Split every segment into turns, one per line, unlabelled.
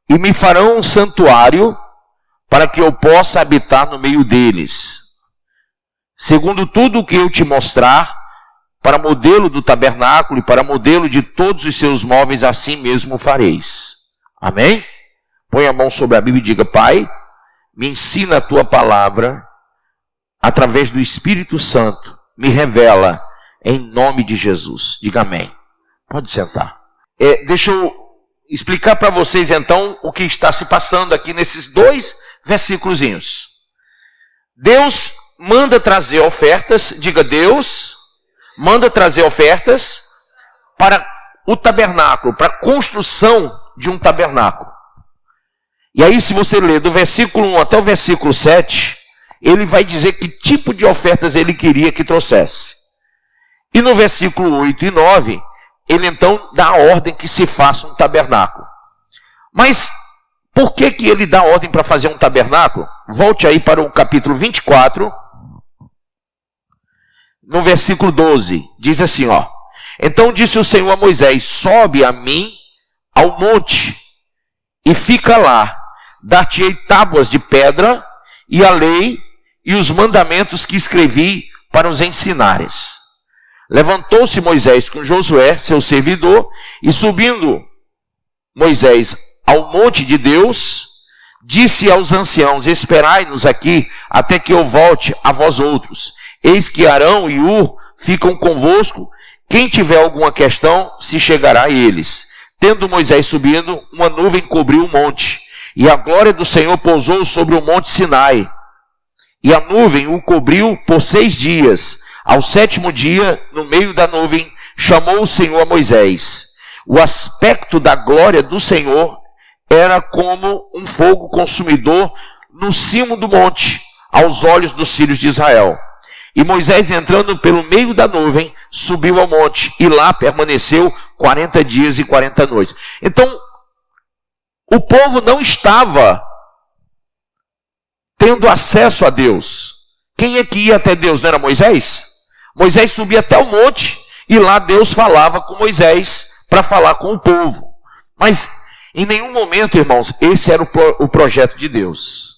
e me farão um santuário para que eu possa habitar no meio deles. Segundo tudo o que eu te mostrar, para modelo do tabernáculo e para modelo de todos os seus móveis, assim mesmo fareis. Amém? Põe a mão sobre a Bíblia e diga: Pai, me ensina a tua palavra, através do Espírito Santo, me revela, em nome de Jesus. Diga amém. Pode sentar. Deixa eu explicar para vocês então o que está se passando aqui nesses 2 versículozinhos. Deus manda trazer ofertas, diga: Deus manda trazer ofertas para o tabernáculo, para a construção de um tabernáculo. E aí, se você ler do versículo 1 até o versículo 7, ele vai dizer que tipo de ofertas ele queria que trouxesse. E no versículo 8 e 9, ele então dá a ordem que se faça um tabernáculo. Mas por que ele dá a ordem para fazer um tabernáculo? Volte aí para o capítulo 24, no versículo 12, diz assim, ó: Então disse o Senhor a Moisés: Sobe a mim ao monte e fica lá, dar-te-ei tábuas de pedra e a lei e os mandamentos que escrevi para os ensinares. Levantou-se Moisés com Josué, seu servidor, e subindo Moisés ao monte de Deus, disse aos anciãos: Esperai-nos aqui até que eu volte a vós outros. Eis que Arão e Ur ficam convosco. Quem tiver alguma questão, se chegará a eles. Tendo Moisés subido, uma nuvem cobriu o monte, e a glória do Senhor pousou sobre o monte Sinai. E a nuvem o cobriu por 6 dias. Ao 7º dia, no meio da nuvem, chamou o Senhor a Moisés. O aspecto da glória do Senhor era como um fogo consumidor no cimo do monte, aos olhos dos filhos de Israel. E Moisés, entrando pelo meio da nuvem, subiu ao monte, e lá permaneceu 40 dias e 40 noites. Então, o povo não estava tendo acesso a Deus. Quem é que ia até Deus? Não era Moisés? Moisés subia até o monte, e lá Deus falava com Moisés para falar com o povo. Mas em nenhum momento, irmãos, esse era o projeto de Deus.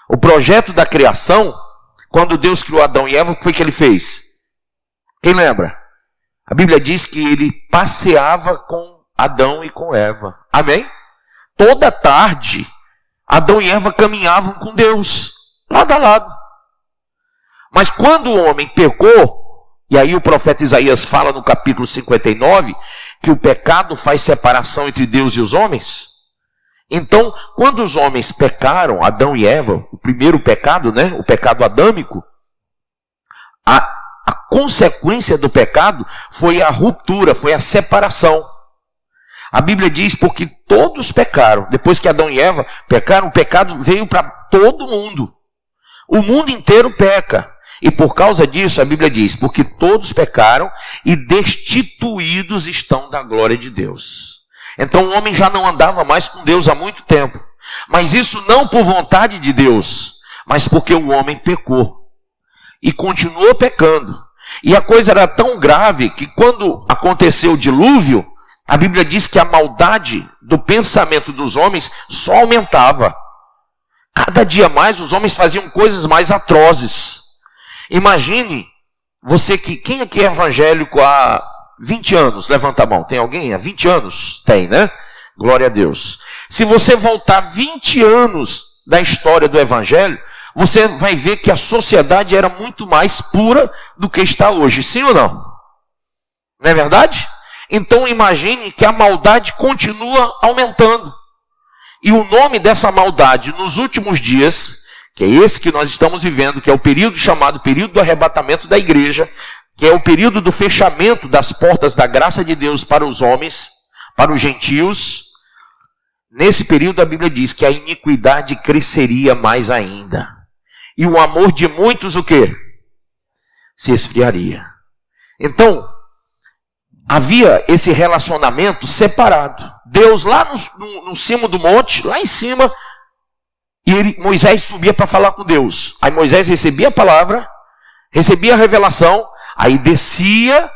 O projeto da criação, quando Deus criou Adão e Eva, o que foi que ele fez? Quem lembra? A Bíblia diz que ele passeava com Adão e com Eva. Amém? Toda tarde, Adão e Eva caminhavam com Deus, lado a lado. Mas quando o homem pecou, e aí o profeta Isaías fala no capítulo 59, que o pecado faz separação entre Deus e os homens. Então, quando os homens pecaram, Adão e Eva, o primeiro pecado, né, o pecado adâmico, a consequência do pecado foi a ruptura, foi a separação. A Bíblia diz: porque todos pecaram. Depois que Adão e Eva pecaram, o pecado veio para todo mundo. O mundo inteiro peca. E por causa disso, a Bíblia diz: porque todos pecaram e destituídos estão da glória de Deus. Então o homem já não andava mais com Deus há muito tempo. Mas isso não por vontade de Deus, mas porque o homem pecou. E continuou pecando. E a coisa era tão grave que quando aconteceu o dilúvio, a Bíblia diz que a maldade do pensamento dos homens só aumentava. Cada dia mais os homens faziam coisas mais atrozes. Imagine você quem aqui é evangélico há 20 anos? Levanta a mão. Tem alguém há 20 anos? Tem, né? Glória a Deus. Se você voltar 20 anos da história do evangelho, você vai ver que a sociedade era muito mais pura do que está hoje. Sim ou não? Não é verdade? Então imagine que a maldade continua aumentando. E o nome dessa maldade nos últimos dias, que é esse que nós estamos vivendo, que é o período chamado período do arrebatamento da igreja, que é o período do fechamento das portas da graça de Deus para os homens, para os gentios. Nesse período a Bíblia diz que a iniquidade cresceria mais ainda. E o amor de muitos o quê? Se esfriaria. Então, havia esse relacionamento separado. Deus lá no cimo do monte, lá em cima, e Moisés subia para falar com Deus. Aí Moisés recebia a palavra, recebia a revelação, aí descia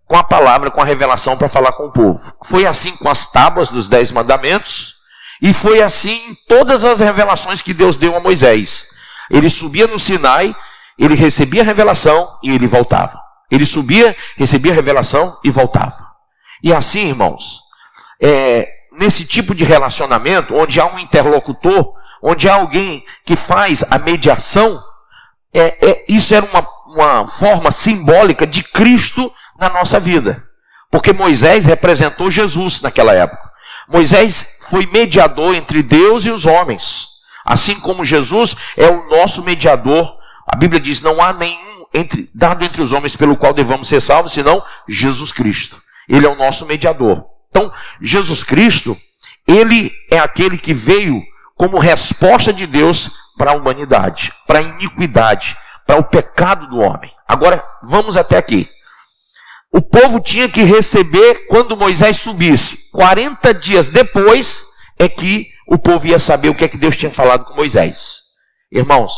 com a palavra, com a revelação para falar com o povo. Foi assim com as tábuas dos 10 mandamentos, E foi assim em todas as revelações que Deus deu a Moisés. Ele subia no Sinai, ele recebia a revelação e ele voltava. Ele subia, recebia a revelação e voltava. E assim, irmãos, nesse tipo de relacionamento, onde há um interlocutor, onde há alguém que faz a mediação, isso era uma forma simbólica de Cristo na nossa vida. Porque Moisés representou Jesus naquela época. Moisés foi mediador entre Deus e os homens. Assim como Jesus é o nosso mediador. A Bíblia diz, não há nenhum dado entre os homens pelo qual devamos ser salvos, senão Jesus Cristo. Ele é o nosso mediador. Então, Jesus Cristo, ele é aquele que veio como resposta de Deus para a humanidade, para a iniquidade, para o pecado do homem. Agora, vamos até aqui. O povo tinha que receber quando Moisés subisse. 40 dias depois é que o povo ia saber o que é que Deus tinha falado com Moisés. Irmãos,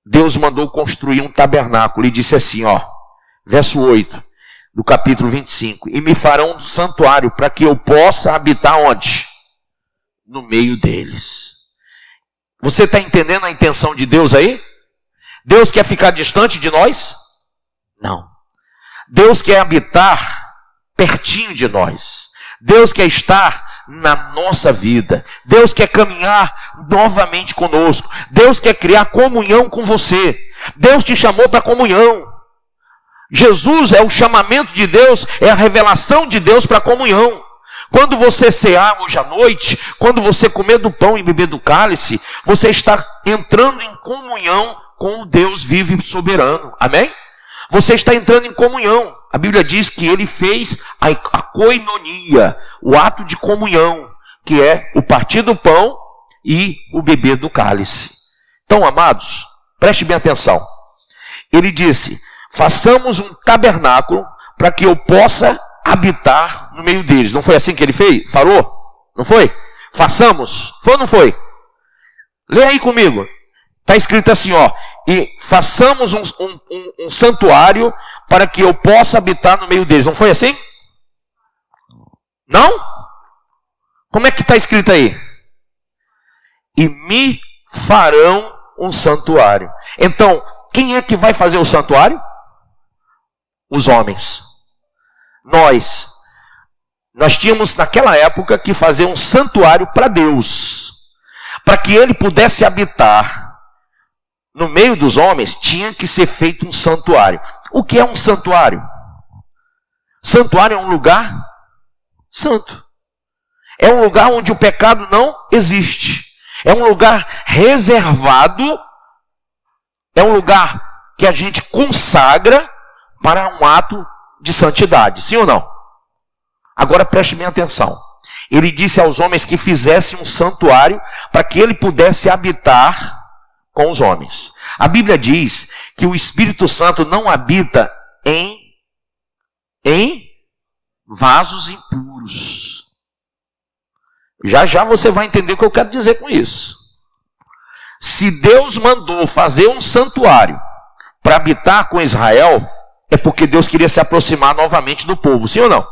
Deus mandou construir um tabernáculo e disse assim, verso 8 do capítulo 25. E me farão um santuário para que eu possa habitar onde? No meio deles. Você está entendendo a intenção de Deus aí? Deus quer ficar distante de nós? Não. Deus quer habitar pertinho de nós. Deus quer estar na nossa vida. Deus quer caminhar novamente conosco. Deus quer criar comunhão com você. Deus te chamou para comunhão. Jesus é o chamamento de Deus, é a revelação de Deus para comunhão. Quando você cear hoje à noite, quando você comer do pão e beber do cálice, você está entrando em comunhão com o Deus vivo e soberano. Amém? Você está entrando em comunhão. A Bíblia diz que ele fez a koinonia, o ato de comunhão, que é o partir do pão e o beber do cálice. Então, amados, preste bem atenção. Ele disse, façamos um tabernáculo para que eu possa habitar no meio deles. Não foi assim que ele fez? Falou? Não foi? Façamos. Foi ou não foi? Lê aí comigo. Está escrito assim, e façamos um santuário para que eu possa habitar no meio deles. Não foi assim? Não? Como é que está escrito aí? E me farão um santuário. Então, quem é que vai fazer o santuário? Os homens. Nós tínhamos naquela época que fazer um santuário para Deus. Para que ele pudesse habitar no meio dos homens, tinha que ser feito um santuário. O que é um santuário? Santuário é um lugar santo. É um lugar onde o pecado não existe. É um lugar reservado. É um lugar que a gente consagra para um ato de santidade. Sim ou não? Agora preste bem atenção. Ele disse aos homens que fizessem um santuário para que ele pudesse habitar com os homens. A Bíblia diz que o Espírito Santo não habita em vasos impuros. Já já você vai entender o que eu quero dizer com isso. Se Deus mandou fazer um santuário para habitar com Israel, é porque Deus queria se aproximar novamente do povo, sim ou não?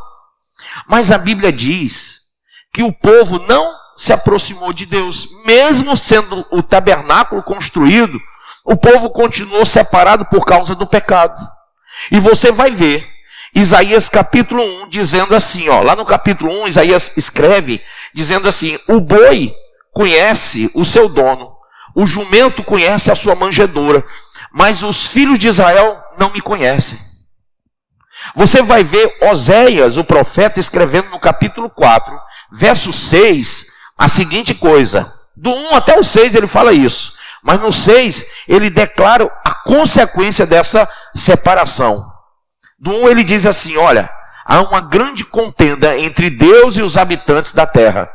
Mas a Bíblia diz que o povo não se aproximou de Deus. Mesmo sendo o tabernáculo construído, o povo continuou separado por causa do pecado. E você vai ver Isaías capítulo 1 dizendo assim, lá no capítulo 1 Isaías escreve dizendo assim, o boi conhece o seu dono, o jumento conhece a sua manjedoura, mas os filhos de Israel não me conhecem. Você vai ver Oséias, o profeta, escrevendo no capítulo 4, verso 6, a seguinte coisa. Do 1 até o 6 ele fala isso. Mas no 6 ele declara a consequência dessa separação. Do 1 ele diz assim, olha, há uma grande contenda entre Deus e os habitantes da terra,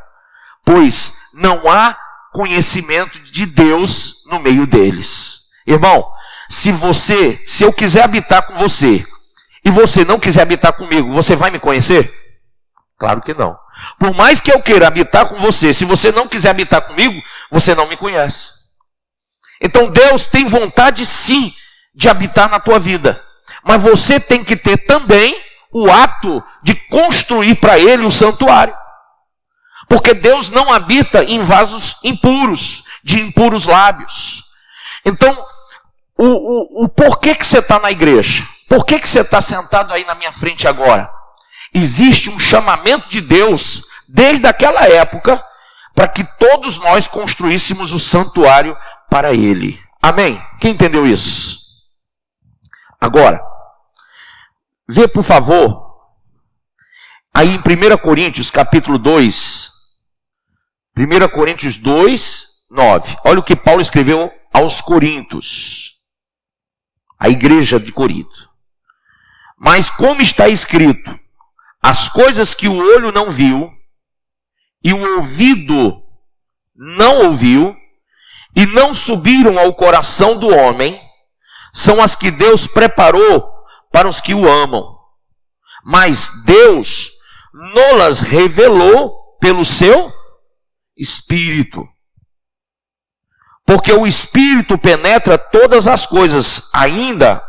pois não há conhecimento de Deus no meio deles. Irmão, se eu quiser habitar com você, e você não quiser habitar comigo, você vai me conhecer? Claro que não. Por mais que eu queira habitar com você, se você não quiser habitar comigo, você não me conhece. Então Deus tem vontade sim de habitar na tua vida. Mas você tem que ter também o ato de construir para Ele o santuário. Porque Deus não habita em vasos impuros, de impuros lábios. Então, o porquê que você está na igreja? Por que você está sentado aí na minha frente agora? Existe um chamamento de Deus, desde aquela época, para que todos nós construíssemos o santuário para Ele. Amém? Quem entendeu isso? Agora, vê por favor, aí em 1 Coríntios capítulo 2, 1 Coríntios 2, 9. Olha o que Paulo escreveu aos Coríntios, a igreja de Corinto. Mas como está escrito, as coisas que o olho não viu, e o ouvido não ouviu, e não subiram ao coração do homem, são as que Deus preparou para os que o amam. Mas Deus nolas revelou pelo seu Espírito. Porque o Espírito penetra todas as coisas, ainda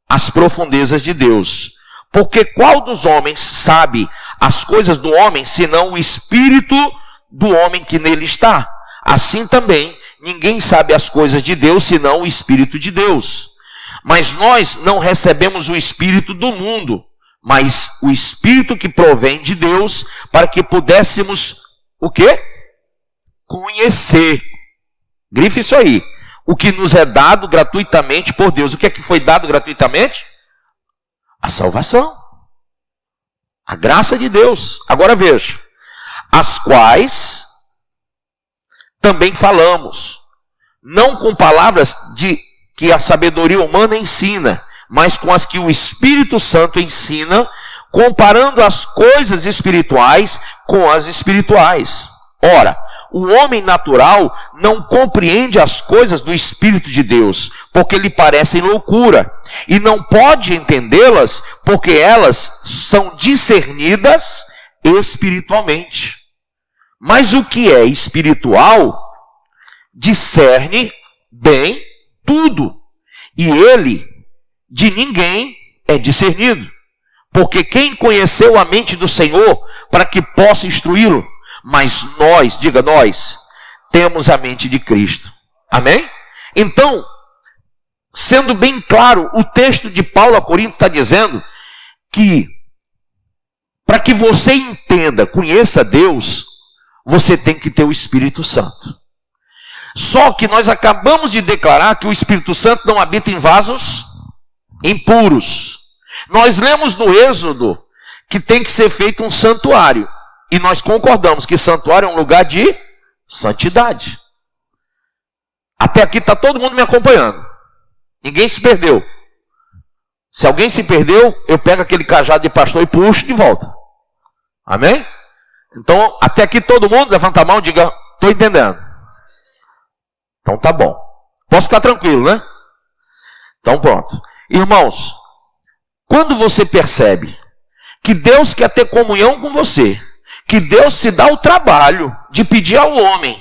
as profundezas de Deus. Porque qual dos homens sabe as coisas do homem, senão o Espírito do homem que nele está? Assim também, ninguém sabe as coisas de Deus, senão o Espírito de Deus. Mas nós não recebemos o Espírito do mundo, mas o Espírito que provém de Deus, para que pudéssemos, o quê? Conhecer. Grife isso aí. O que nos é dado gratuitamente por Deus. O que é que foi dado gratuitamente? A salvação. A graça de Deus. Agora veja. As quais também falamos, não com palavras de que a sabedoria humana ensina, mas com as que o Espírito Santo ensina, comparando as coisas espirituais com as espirituais. Ora, o homem natural não compreende as coisas do Espírito de Deus, porque lhe parecem loucura, e não pode entendê-las, porque elas são discernidas espiritualmente. Mas o que é espiritual discerne bem tudo, e ele de ninguém é discernido. Porque quem conheceu a mente do Senhor para que possa instruí-lo? Mas nós, diga nós, temos a mente de Cristo. Amém? Então, sendo bem claro, o texto de Paulo a Corinto está dizendo que para que você entenda, conheça Deus, você tem que ter o Espírito Santo. Só que nós acabamos de declarar que o Espírito Santo não habita em vasos impuros. Nós lemos no Êxodo que tem que ser feito um santuário. E nós concordamos que santuário é um lugar de santidade. Até aqui está todo mundo me acompanhando. Ninguém se perdeu. Se alguém se perdeu, eu pego aquele cajado de pastor e puxo de volta. Amém? Então, até aqui todo mundo, levanta a mão e diga, estou entendendo. Então tá bom. Posso ficar tranquilo, né? Então pronto. Irmãos, quando você percebe que Deus quer ter comunhão com você, que Deus se dá o trabalho de pedir ao homem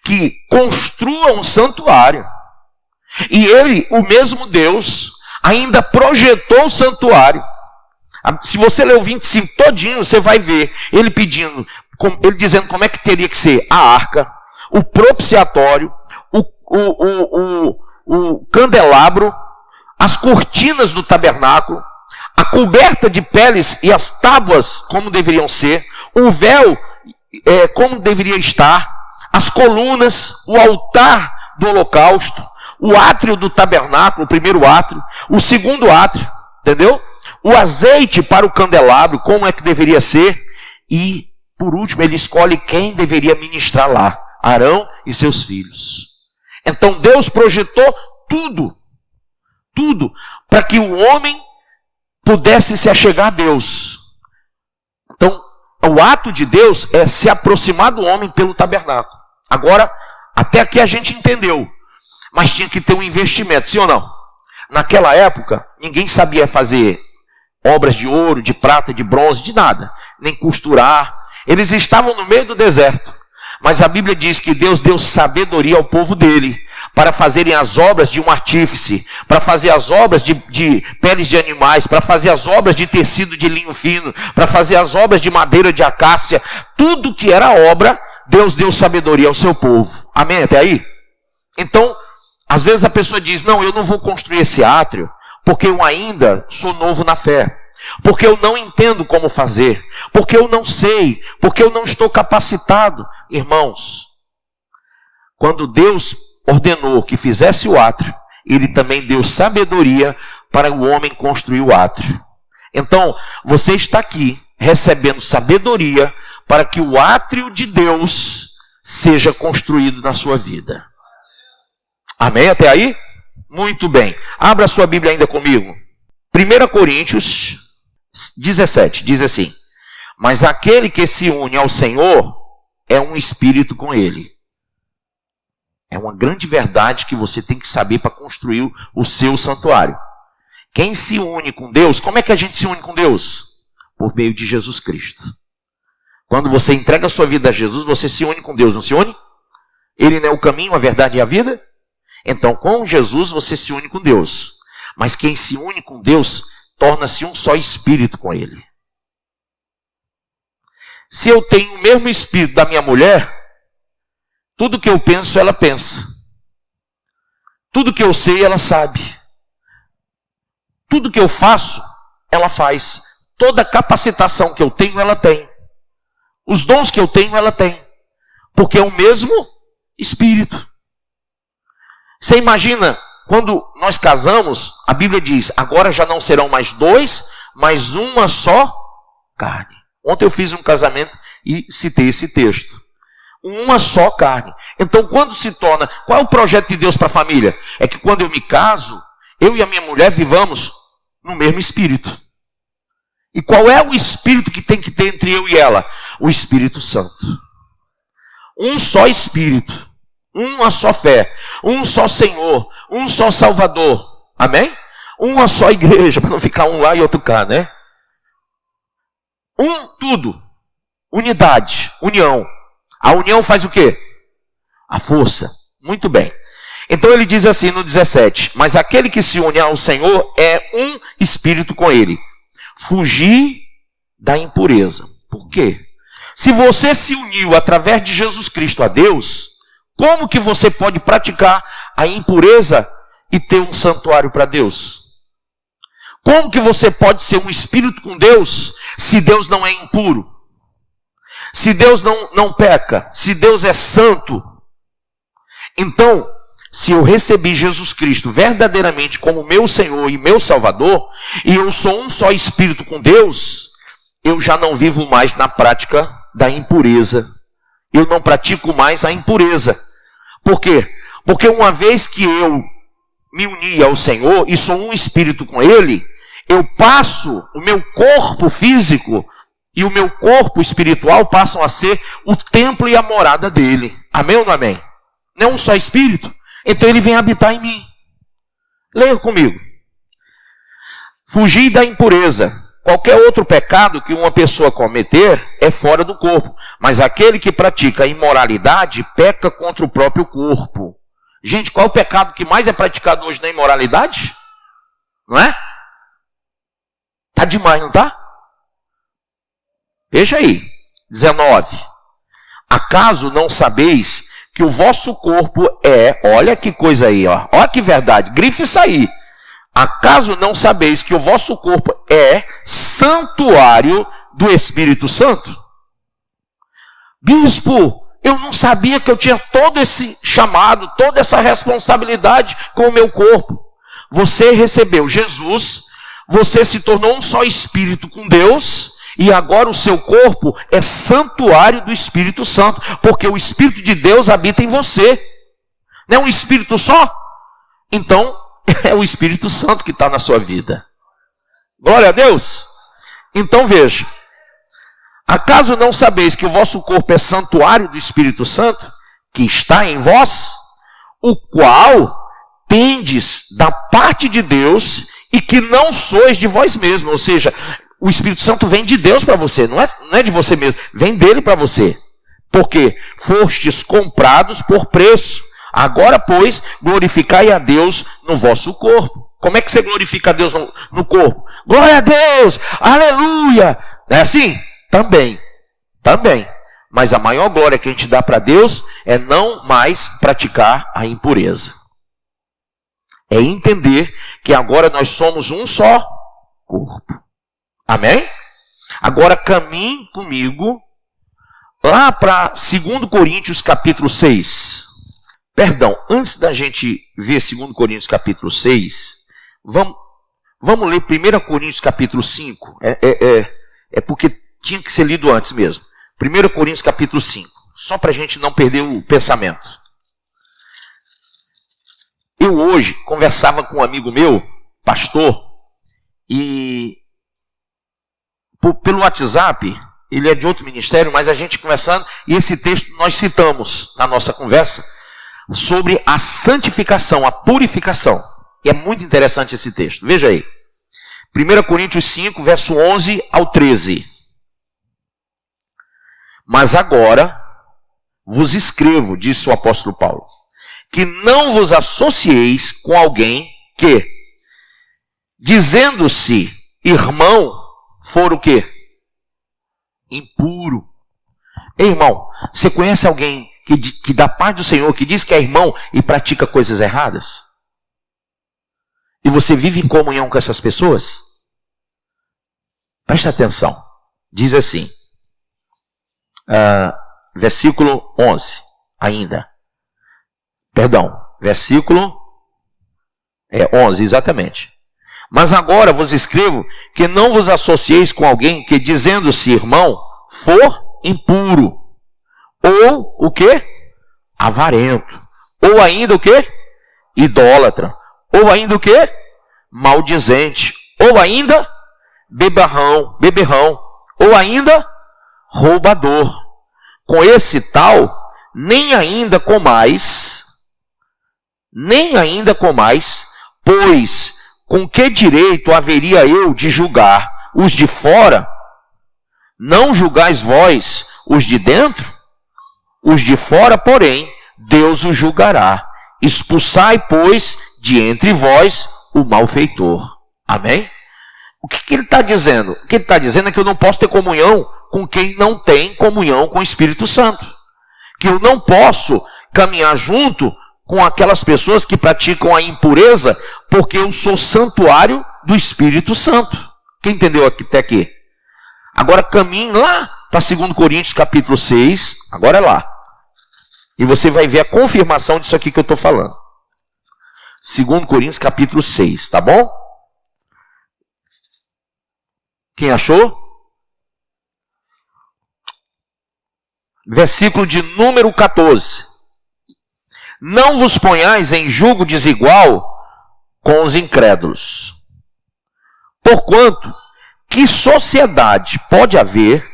que construa um santuário, e ele, o mesmo Deus, ainda projetou o santuário. Se você ler o 25 todinho, você vai ver ele pedindo, ele dizendo como é que teria que ser a arca, o propiciatório, o candelabro, as cortinas do tabernáculo, a coberta de peles e as tábuas como deveriam ser, o véu como deveria estar, as colunas, o altar do holocausto, o átrio do tabernáculo, o primeiro átrio, o segundo átrio, entendeu? O azeite para o candelabro, como é que deveria ser, e por último ele escolhe quem deveria ministrar lá, Arão e seus filhos. Então Deus projetou tudo, para que o homem pudesse se achegar a Deus. Então, o ato de Deus é se aproximar do homem pelo tabernáculo. Agora, até aqui a gente entendeu, mas tinha que ter um investimento, sim ou não? Naquela época, ninguém sabia fazer obras de ouro, de prata, de bronze, de nada, nem costurar. Eles estavam no meio do deserto. Mas a Bíblia diz que Deus deu sabedoria ao povo dele, para fazerem as obras de um artífice, para fazer as obras de peles de animais, para fazer as obras de tecido de linho fino, para fazer as obras de madeira de acácia. Tudo que era obra, Deus deu sabedoria ao seu povo. Amém? Até aí? Então, às vezes a pessoa diz, não, eu não vou construir esse átrio, porque eu ainda sou novo na fé. Porque eu não entendo como fazer, porque eu não sei, porque eu não estou capacitado. Irmãos, quando Deus ordenou que fizesse o átrio, Ele também deu sabedoria para o homem construir o átrio. Então, você está aqui recebendo sabedoria para que o átrio de Deus seja construído na sua vida. Amém? Até aí? Muito bem. Abra sua Bíblia ainda comigo. 1 Coríntios 17, diz assim: mas aquele que se une ao Senhor é um espírito com Ele. É uma grande verdade que você tem que saber para construir o seu santuário. Quem se une com Deus, como é que a gente se une com Deus? Por meio de Jesus Cristo. Quando você entrega a sua vida a Jesus, você se une com Deus, não se une? Ele não é o caminho, a verdade e a vida? Então, com Jesus, você se une com Deus. Mas quem se une com Deus, torna-se um só espírito com Ele. Se eu tenho o mesmo espírito da minha mulher, tudo que eu penso, ela pensa. Tudo que eu sei, ela sabe. Tudo que eu faço, ela faz. Toda capacitação que eu tenho, ela tem. Os dons que eu tenho, ela tem. Porque é o mesmo espírito. Você imagina, quando nós casamos, a Bíblia diz, agora já não serão mais dois, mas uma só carne. Ontem eu fiz um casamento e citei esse texto. Uma só carne. Então, quando se torna... Qual é o projeto de Deus para a família? É que quando eu me caso, eu e a minha mulher vivamos no mesmo espírito. E qual é o espírito que tem que ter entre eu e ela? O Espírito Santo. Um só espírito. Uma só fé. Um só Senhor. Um só Salvador. Amém? Uma só igreja, para não ficar um lá e outro cá, né? Tudo. Unidade. União. A união faz o quê? A força. Muito bem. Então ele diz assim no 17: mas aquele que se une ao Senhor é um espírito com Ele. Fugir da impureza. Por quê? Se você se uniu através de Jesus Cristo a Deus, como que você pode praticar a impureza e ter um santuário para Deus? Como que você pode ser um espírito com Deus se Deus não é impuro? Se Deus não peca, se Deus é santo? Então, se eu recebi Jesus Cristo verdadeiramente como meu Senhor e meu Salvador, e eu sou um só espírito com Deus, eu já não vivo mais na prática da impureza. Eu não pratico mais a impureza. Por quê? Porque uma vez que eu me uni ao Senhor e sou um espírito com Ele, eu passo, o meu corpo físico e o meu corpo espiritual passam a ser o templo e a morada dele. Amém ou não amém? Não é um só espírito? Então ele vem habitar em mim. Leia comigo. Fugir da impureza. Qualquer outro pecado que uma pessoa cometer é fora do corpo. Mas aquele que pratica a imoralidade peca contra o próprio corpo. Gente, qual é o pecado que mais é praticado hoje na imoralidade? Não é? Tá demais, não tá? Veja aí. 19. Acaso não sabeis que o vosso corpo é... Olha que coisa aí, ó. Olha que verdade. Grife isso aí. Acaso não sabeis que o vosso corpo é santuário do Espírito Santo? Bispo, eu não sabia que eu tinha todo esse chamado, toda essa responsabilidade com o meu corpo. Você recebeu Jesus, você se tornou um só espírito com Deus, e agora o seu corpo é santuário do Espírito Santo, porque o Espírito de Deus habita em você. Não é um espírito só? Então, é o Espírito Santo que está na sua vida. Glória a Deus. Então veja. Acaso não sabeis que o vosso corpo é santuário do Espírito Santo, que está em vós, o qual tendes da parte de Deus, e que não sois de vós mesmos? Ou seja, o Espírito Santo vem de Deus para você, não é de você mesmo, vem dele para você. porque fostes comprados por preço. Agora, pois, glorificai a Deus no vosso corpo. Como é que você glorifica a Deus no corpo? Glória a Deus! Aleluia! É assim? Também. Mas a maior glória que a gente dá para Deus é não mais praticar a impureza. É entender que agora nós somos um só corpo. Amém? Agora caminhe comigo lá para 2 Coríntios capítulo 6. Perdão, antes da gente ver 2 Coríntios capítulo 6, vamos ler 1 Coríntios capítulo 5. É porque tinha que ser lido antes mesmo. 1 Coríntios capítulo 5. Só para a gente não perder o pensamento. Eu hoje conversava com um amigo meu, pastor, e pelo WhatsApp, ele é de outro ministério, mas a gente conversando, e esse texto nós citamos na nossa conversa, sobre a santificação, a purificação. E é muito interessante esse texto. Veja aí. 1 Coríntios 5, verso 11 ao 13. Mas agora vos escrevo, disse o apóstolo Paulo, que não vos associeis com alguém que, dizendo-se irmão, for o quê? Impuro. Ei, irmão, você conhece alguém que da paz do Senhor, que diz que é irmão e pratica coisas erradas? E você vive em comunhão com essas pessoas? Presta atenção. Diz assim, versículo 11 ainda. Perdão, versículo 11, exatamente. Mas agora vos escrevo que não vos associeis com alguém que, dizendo-se irmão, for impuro. Ou o quê? Avarento. Ou ainda o quê? Idólatra. Ou ainda o quê? Maldizente. Ou ainda beberrão. Ou ainda roubador. Com esse tal, nem ainda comais, pois com que direito haveria eu de julgar os de fora? Não julgais vós os de dentro? Os de fora, porém, Deus os julgará. Expulsai, pois, de entre vós o malfeitor. Amém? O que ele está dizendo? O que ele está dizendo é que eu não posso ter comunhão com quem não tem comunhão com o Espírito Santo. Que eu não posso caminhar junto com aquelas pessoas que praticam a impureza, porque eu sou santuário do Espírito Santo. Quem entendeu até aqui? Agora caminhe lá para 2 Coríntios capítulo 6, agora é lá. E você vai ver a confirmação disso aqui que eu estou falando. 2 Coríntios capítulo 6, tá bom? Quem achou? Versículo de número 14. Não vos ponhais em julgo desigual com os incrédulos. Porquanto, que sociedade pode haver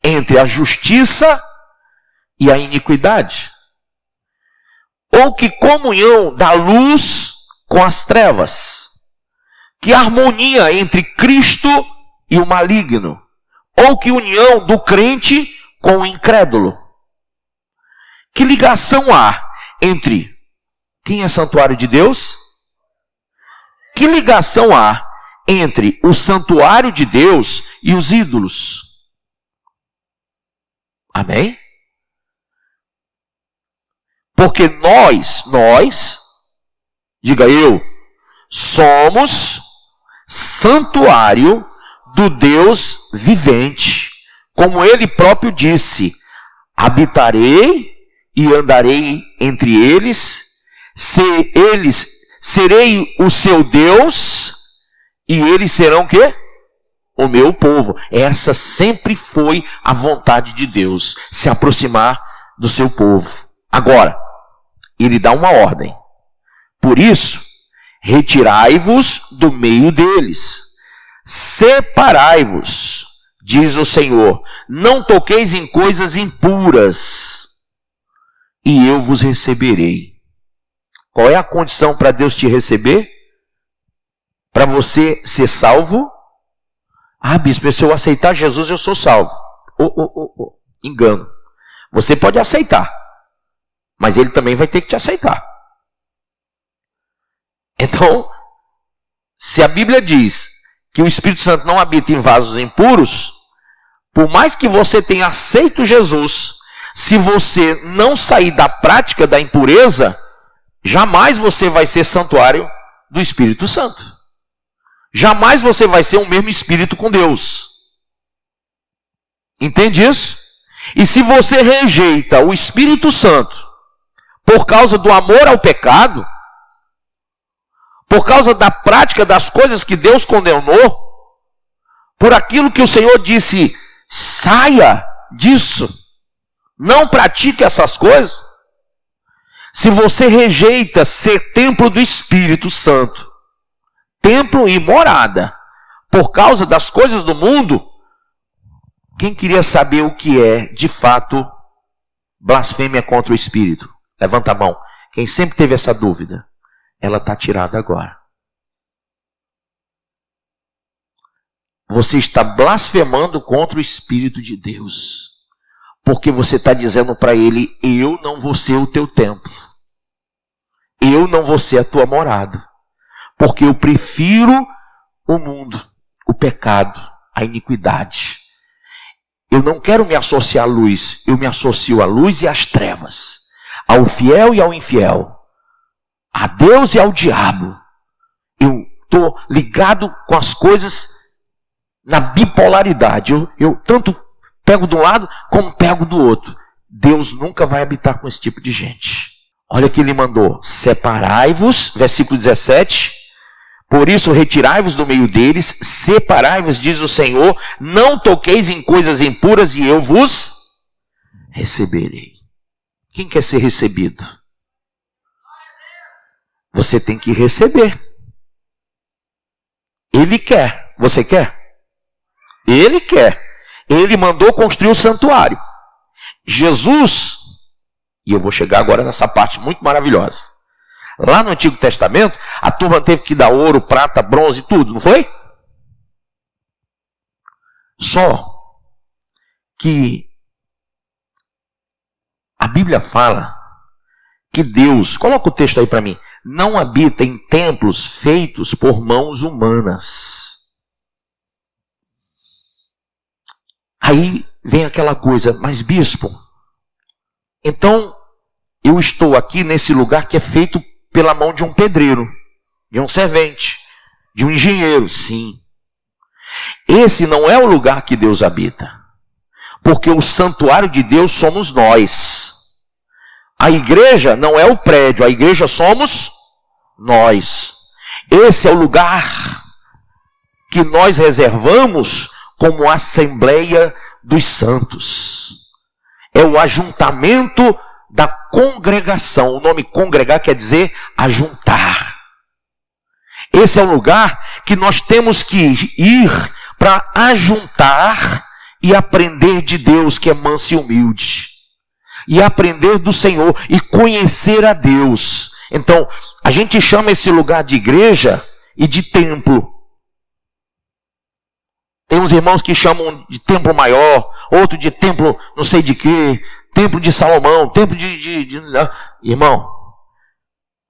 entre a justiça e a iniquidade? Ou que comunhão da luz com as trevas? Que harmonia entre Cristo e o maligno? Ou que união do crente com o incrédulo? Que ligação há entre quem é santuário de Deus? Que ligação há entre o santuário de Deus e os ídolos? Amém? Porque nós, diga eu, somos santuário do Deus vivente. Como ele próprio disse, habitarei e andarei entre eles, serei o seu Deus, e eles serão o quê? O meu povo. Essa sempre foi a vontade de Deus, se aproximar do seu povo. Agora, ele dá uma ordem. Por isso, retirai-vos do meio deles, separai-vos, diz o Senhor, não toqueis em coisas impuras, e eu vos receberei. Qual é a condição para Deus te receber? Para você ser salvo? Ah, bispo, se eu aceitar Jesus, eu sou salvo. Engano. Você pode aceitar, mas ele também vai ter que te aceitar. Então, se a Bíblia diz que o Espírito Santo não habita em vasos impuros, por mais que você tenha aceito Jesus, se você não sair da prática da impureza, jamais você vai ser santuário do Espírito Santo. Jamais você vai ser o mesmo Espírito com Deus. Entende isso? E se você rejeita o Espírito Santo por causa do amor ao pecado, por causa da prática das coisas que Deus condenou, por aquilo que o Senhor disse, saia disso, não pratique essas coisas. Se você rejeita ser templo do Espírito Santo, templo e morada, por causa das coisas do mundo, quem queria saber o que é, de fato, blasfêmia contra o Espírito? Levanta a mão. Quem sempre teve essa dúvida, ela está tirada agora. Você está blasfemando contra o Espírito de Deus, porque você está dizendo para ele, eu não vou ser o teu templo, eu não vou ser a tua morada, porque eu prefiro o mundo, o pecado, a iniquidade. Eu não quero me associar à luz, eu me associo à luz e às trevas, ao fiel e ao infiel, a Deus e ao diabo. Eu estou ligado com as coisas na bipolaridade. Eu tanto pego de um lado como pego do outro. Deus nunca vai habitar com esse tipo de gente. Olha que ele mandou, separai-vos, versículo 17, por isso retirai-vos do meio deles, separai-vos, diz o Senhor, não toqueis em coisas impuras e eu vos receberei. Quem quer ser recebido? Você tem que receber. Ele quer. Você quer? Ele quer. Ele mandou construir o santuário. Jesus, e eu vou chegar agora nessa parte muito maravilhosa. Lá no Antigo Testamento, a turma teve que dar ouro, prata, bronze, tudo, não foi? Só que a Bíblia fala que Deus, coloca o texto aí para mim, não habita em templos feitos por mãos humanas. Aí vem aquela coisa, mas bispo, então eu estou aqui nesse lugar que é feito pela mão de um pedreiro, de um servente, de um engenheiro, sim. Esse não é o lugar que Deus habita, porque o santuário de Deus somos nós. A igreja não é o prédio, a igreja somos nós. Esse é o lugar que nós reservamos como Assembleia dos Santos. É o ajuntamento da congregação. O nome congregar quer dizer ajuntar. Esse é o lugar que nós temos que ir para ajuntar e aprender de Deus, que é manso e humilde. E aprender do Senhor e conhecer a Deus. Então, a gente chama esse lugar de igreja e de templo. Tem uns irmãos que chamam de templo maior, outro de templo não sei de quê, templo de Salomão, templo de... Irmão,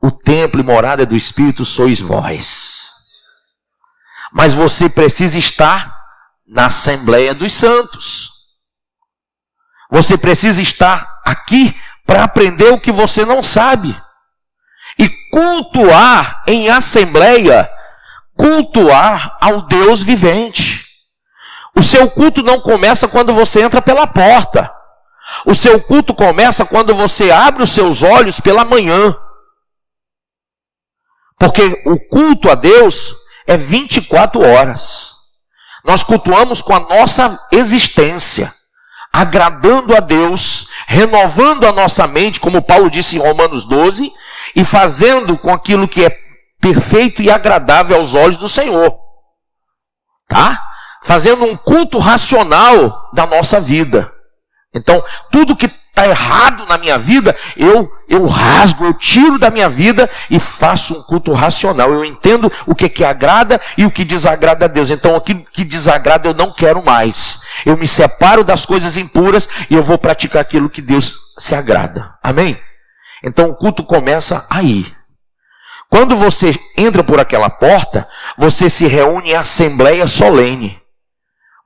o templo e morada do Espírito sois vós. Mas você precisa estar na Assembleia dos Santos. Você precisa estar aqui para aprender o que você não sabe. E cultuar em assembleia, cultuar ao Deus vivente. O seu culto não começa quando você entra pela porta. O seu culto começa quando você abre os seus olhos pela manhã. Porque o culto a Deus é 24 horas. Nós cultuamos com a nossa existência, agradando a Deus, renovando a nossa mente, como Paulo disse em Romanos 12, e fazendo com aquilo que é perfeito e agradável aos olhos do Senhor. Tá? Fazendo um culto racional da nossa vida. Então, tudo que está errado na minha vida, eu rasgo, eu tiro da minha vida e faço um culto racional. Eu entendo o que agrada e o que desagrada a Deus. Então, aquilo que desagrada eu não quero mais. Eu me separo das coisas impuras e eu vou praticar aquilo que Deus se agrada. Amém? Então, o culto começa aí. Quando você entra por aquela porta, você se reúne em assembleia solene.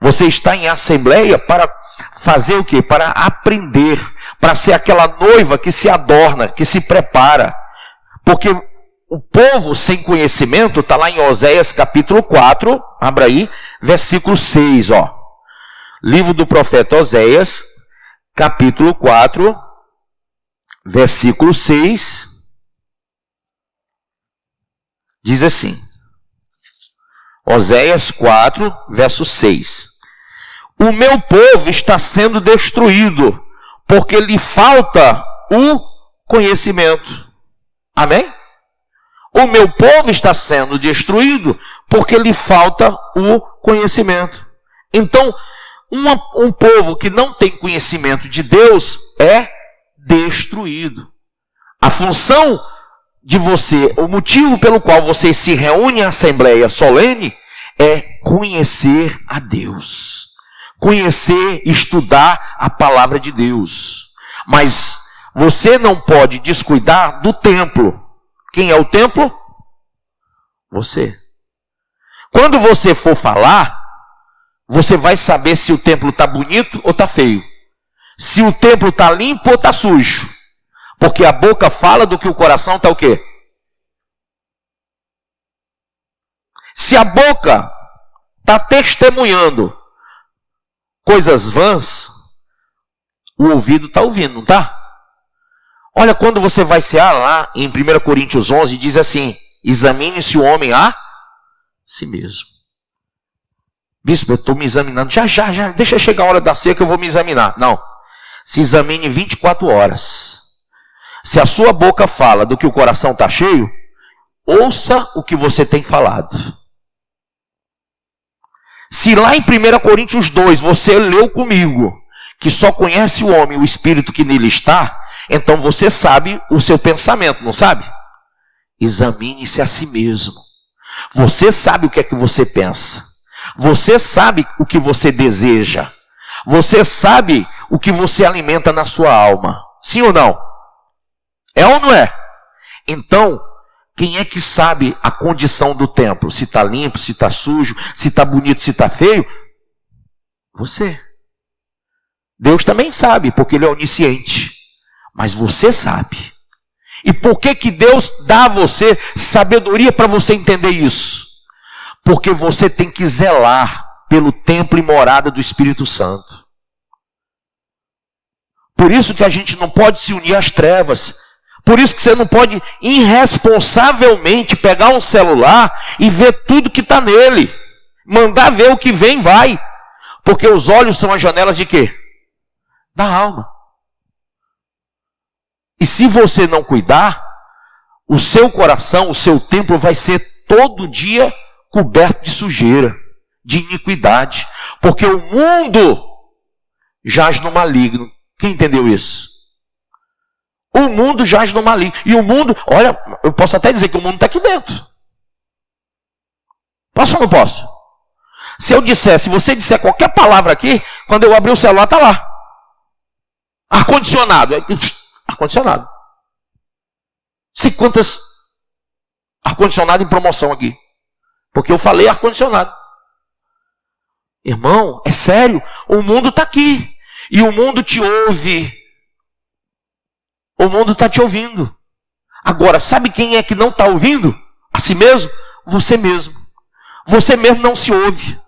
Você está em assembleia para fazer o quê? Para aprender, para ser aquela noiva que se adorna, que se prepara. Porque o povo sem conhecimento, está lá em Oséias capítulo 4, abra aí, versículo 6, ó. Livro do profeta Oséias, capítulo 4, versículo 6, diz assim, Oséias 4, verso 6. O meu povo está sendo destruído, porque lhe falta o conhecimento. Amém? O meu povo está sendo destruído, porque lhe falta o conhecimento. Então, um povo que não tem conhecimento de Deus é destruído. A função de você, o motivo pelo qual você se reúne em assembleia solene é conhecer a Deus. Conhecer, estudar a palavra de Deus. Mas você não pode descuidar do templo. Quem é o templo? Você. Quando você for falar, você vai saber se o templo está bonito ou está feio. Se o templo está limpo ou está sujo. Porque a boca fala do que o coração está o quê? Se a boca está testemunhando coisas vãs, o ouvido está ouvindo, não está? Olha, quando você vai cear lá em 1 Coríntios 11, diz assim, examine-se o homem a si mesmo. Bispo, eu estou me examinando, já, deixa chegar a hora da ceia que eu vou me examinar. Não, se examine 24 horas. Se a sua boca fala do que o coração está cheio, ouça o que você tem falado. Se lá em 1 Coríntios 2 você leu comigo que só conhece o homem o espírito que nele está, então você sabe o seu pensamento, não sabe? Examine-se a si mesmo. Você sabe o que é que você pensa. Você sabe o que você deseja. Você sabe o que você alimenta na sua alma. Sim ou não? É ou não é? Então, quem é que sabe a condição do templo? Se está limpo, se está sujo, se está bonito, se está feio? Você. Deus também sabe, porque Ele é onisciente. Mas você sabe. E por que Deus dá a você sabedoria para você entender isso? Porque você tem que zelar pelo templo e morada do Espírito Santo. Por isso que a gente não pode se unir às trevas. Por isso que você não pode irresponsavelmente pegar um celular e ver tudo que está nele. Mandar ver o que vem, vai. Porque os olhos são as janelas de quê? Da alma. E se você não cuidar, o seu coração, o seu templo vai ser todo dia coberto de sujeira, de iniquidade. Porque o mundo jaz no maligno. Quem entendeu isso? O mundo jaz no maligno. E o mundo, olha, eu posso até dizer que o mundo está aqui dentro. Posso ou não posso? Se você disser qualquer palavra aqui, quando eu abrir o celular, está lá. Ar-condicionado. Ar-condicionado. Sei quantas ar-condicionado em promoção aqui. Porque eu falei ar-condicionado. Irmão, é sério. O mundo está aqui. E o mundo te ouve. O mundo está te ouvindo. Agora, sabe quem é que não está ouvindo? A si mesmo? Você mesmo. Você mesmo não se ouve.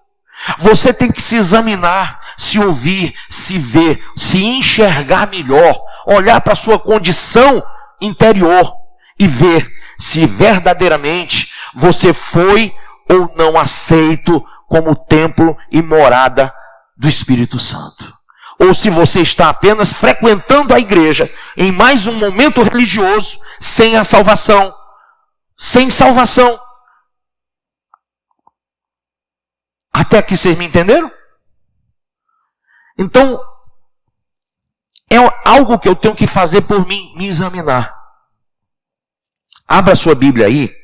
Você tem que se examinar, se ouvir, se ver, se enxergar melhor. Olhar para a sua condição interior e ver se verdadeiramente você foi ou não aceito como templo e morada do Espírito Santo. Ou se você está apenas frequentando a igreja em mais um momento religioso, sem a salvação. Sem salvação. Até aqui vocês me entenderam? Então, É algo que eu tenho que fazer por mim, me examinar. Abra a sua Bíblia aí.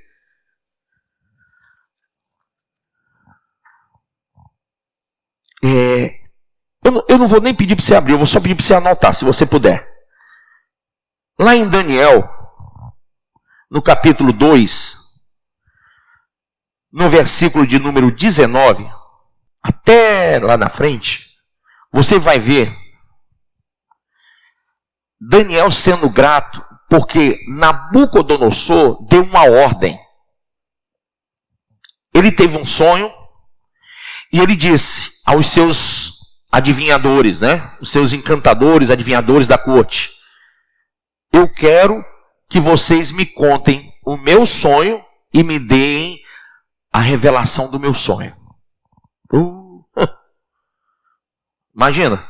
Eu não vou nem pedir para você abrir, eu vou só pedir para você anotar, se você puder. Lá em Daniel, no capítulo 2, no versículo de número 19, até lá na frente, você vai ver Daniel sendo grato, porque Nabucodonosor deu uma ordem. Ele teve um sonho, e ele disse aos seus adivinhadores, né? Os seus encantadores, adivinhadores da corte: eu quero que vocês me contem o meu sonho e me deem a revelação do meu sonho. Imagina,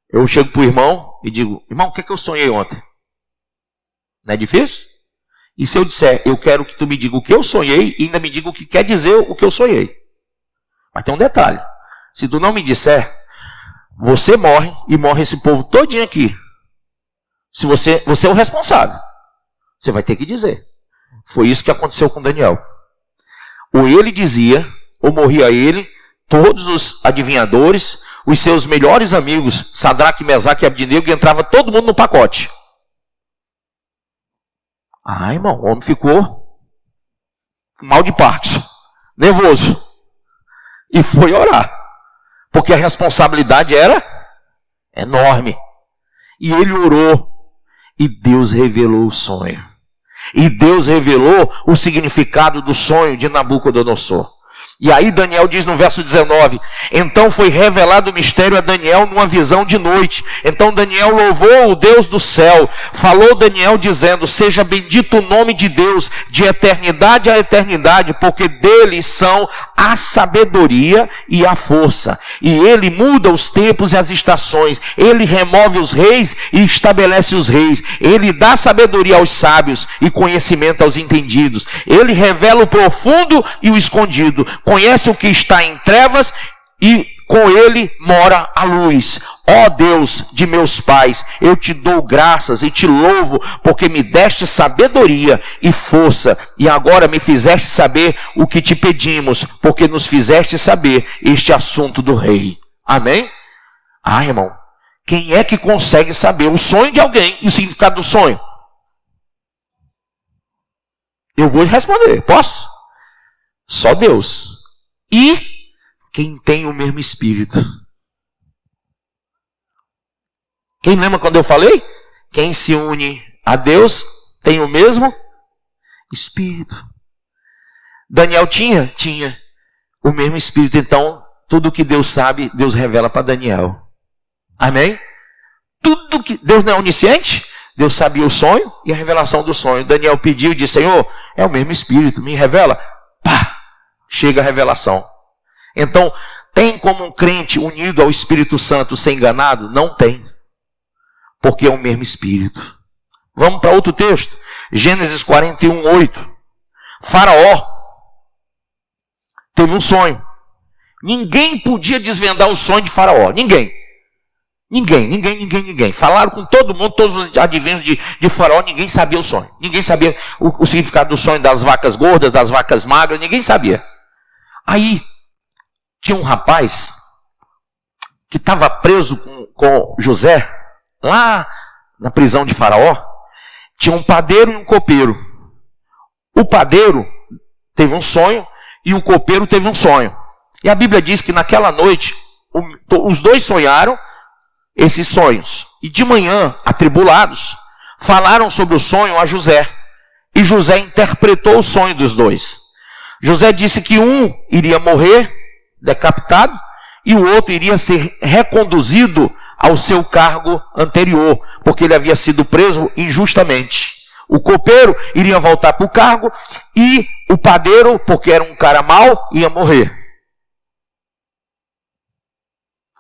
eu chego para o irmão e digo: irmão, o que é que eu sonhei ontem? Não é difícil? E se eu disser: eu quero que tu me diga o que eu sonhei e ainda me diga o que quer dizer o que eu sonhei? Mas tem um detalhe: se tu não me disser, você morre e morre esse povo todinho aqui. Se você é o responsável, você vai ter que dizer. Foi isso que aconteceu com Daniel. Ou ele dizia, ou morria ele, todos os adivinhadores, os seus melhores amigos, Sadraque, Mesaque e Abdinego, e entrava todo mundo no pacote. Ah, irmão, o homem ficou mal de Parkinson, nervoso, e foi orar, porque a responsabilidade era enorme. E ele orou, e Deus revelou o sonho. E Deus revelou o significado do sonho de Nabucodonosor. E aí Daniel diz no verso 19: então foi revelado o mistério a Daniel numa visão de noite. Então Daniel louvou o Deus do céu. Falou Daniel dizendo: seja bendito o nome de Deus de eternidade a eternidade, porque dele são a sabedoria e a força. E ele muda os tempos e as estações. Ele remove os reis e estabelece os reis. Ele dá sabedoria aos sábios e conhecimento aos entendidos. Ele revela o profundo e o escondido. Conhece o que está em trevas e com ele mora a luz. Ó Deus de meus pais, eu te dou graças e te louvo, porque me deste sabedoria e força, e agora me fizeste saber o que te pedimos, porque nos fizeste saber este assunto do rei. Amém? Ah, irmão, quem é que consegue saber o sonho de alguém e o significado do sonho? Eu vou responder, posso? Só Deus. E quem tem o mesmo Espírito. Quem lembra quando eu falei? Quem se une a Deus tem o mesmo Espírito. Daniel tinha o mesmo Espírito. Então, tudo que Deus sabe, Deus revela para Daniel. Amém? Tudo que Deus não é onisciente, Deus sabia o sonho e a revelação do sonho. Daniel pediu e disse: Senhor, é o mesmo Espírito, me revela. Pá! Chega a revelação. Então, tem como um crente unido ao Espírito Santo ser enganado? Não tem. Porque é o mesmo Espírito. Vamos para outro texto. Gênesis 41, 8. Faraó teve um sonho. Ninguém podia desvendar o sonho de Faraó. Ninguém. Falaram com todo mundo, todos os adivinhos de Faraó, ninguém sabia o sonho. Ninguém sabia o significado do sonho das vacas gordas, das vacas magras, ninguém sabia. Aí, tinha um rapaz que estava preso com José, lá na prisão de Faraó. Tinha um padeiro e um copeiro. O padeiro teve um sonho e o copeiro teve um sonho. E a Bíblia diz que naquela noite, os dois sonharam esses sonhos. E de manhã, atribulados, falaram sobre o sonho a José. E José interpretou o sonho dos dois. José disse que um iria morrer decapitado e o outro iria ser reconduzido ao seu cargo anterior, porque ele havia sido preso injustamente. O copeiro iria voltar para o cargo e o padeiro, porque era um cara mau, ia morrer.